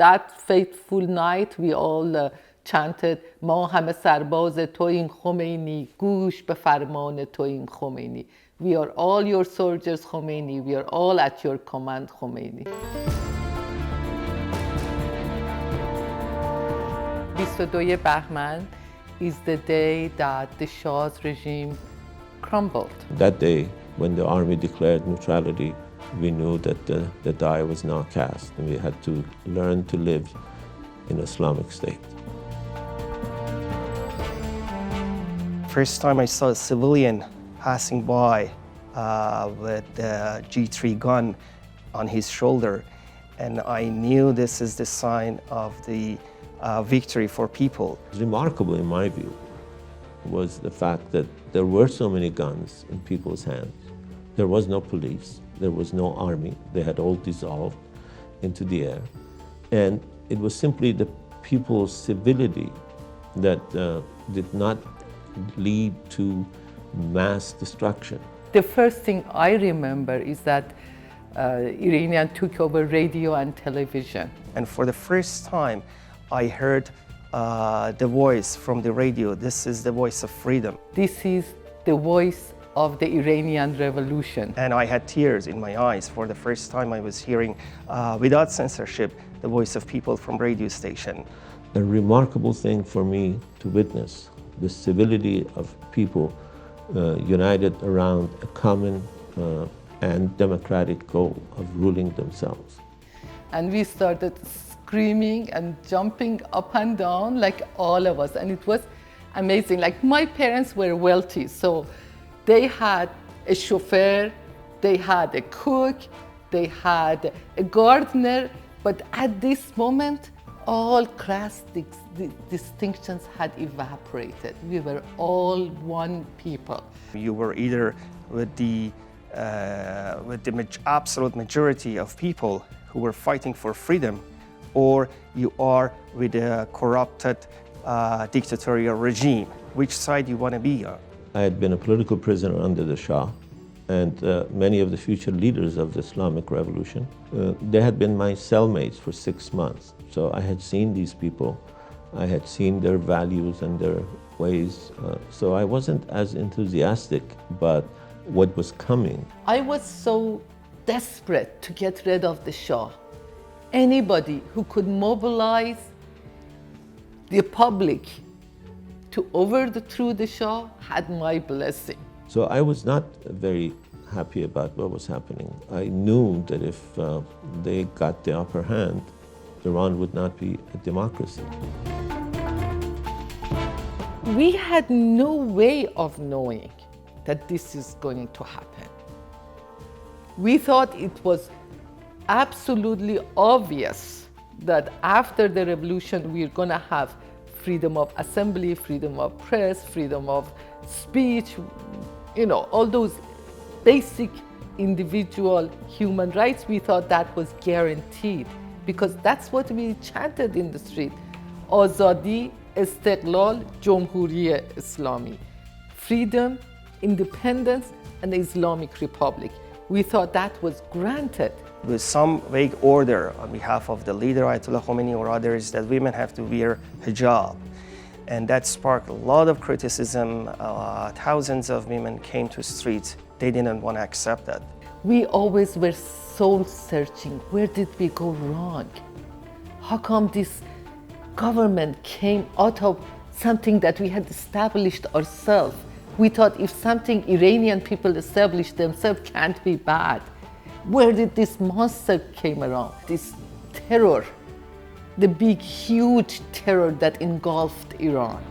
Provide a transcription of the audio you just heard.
that fateful night, we all chanted ما همه سرباز توییم خمینی گوش به فرمان توییم خمینی. We are all your soldiers Khomeini. We are all at your command Khomeini. 22 بهمن is the day that the Shah's regime crumbled. That day, when the army declared neutrality, we knew that the die was now cast, and we had to learn to live in Islamic State. First time I saw a civilian passing by with the G3 gun on his shoulder, and I knew this is the sign of the victory for people. Remarkable, in my view, was the fact that there were so many guns in people's hands. There was no police, there was no army. They had all dissolved into the air. And it was simply the people's civility that did not lead to mass destruction. The first thing I remember is that Iranian took over radio and television. And for the first time, I heard the voice from the radio. This is the voice of freedom. This is the voice of the Iranian Revolution. And I had tears in my eyes. For the first time, I was hearing, without censorship, the voice of people from radio station. A remarkable thing for me to witness, the civility of people united around a common and democratic goal of ruling themselves. And we started screaming and jumping up and down like all of us, and it was amazing. Like, my parents were wealthy, so they had a chauffeur, they had a cook, they had a gardener, but at this moment all class distinctions had evaporated. We were all one people. You were either with the absolute majority of people who were fighting for freedom, or you are with a corrupted dictatorial regime. Which side you want to be on? I had been a political prisoner under the Shah, and many of the future leaders of the Islamic Revolution, they had been my cellmates for 6 months. So I had seen these people, I had seen their values and their ways, so I wasn't as enthusiastic about what was coming. I was so desperate to get rid of the Shah. Anybody who could mobilize the public to overthrow the Shah had my blessing. So I was not very happy about what was happening. I knew that if they got the upper hand, Iran would not be a democracy. We had no way of knowing that this is going to happen. We thought it was absolutely obvious that after the revolution we're going to have freedom of assembly, freedom of press, freedom of speech, you know, all those basic individual human rights. We thought that was guaranteed because that's what we chanted in the street. Azadi, Istiqlal, Jomhuri Islami. Freedom, independence, and the Islamic Republic. We thought that was granted. With some vague order on behalf of the leader, Ayatollah Khomeini, or others, that women have to wear hijab. And that sparked a lot of criticism. Thousands of women came to the streets. They didn't want to accept that. We always were soul searching. Where did we go wrong? How come this government came out of something that we had established ourselves? We thought if something Iranian people established themselves can't be bad. Where did this monster came around? This terror, the big, huge terror that engulfed Iran.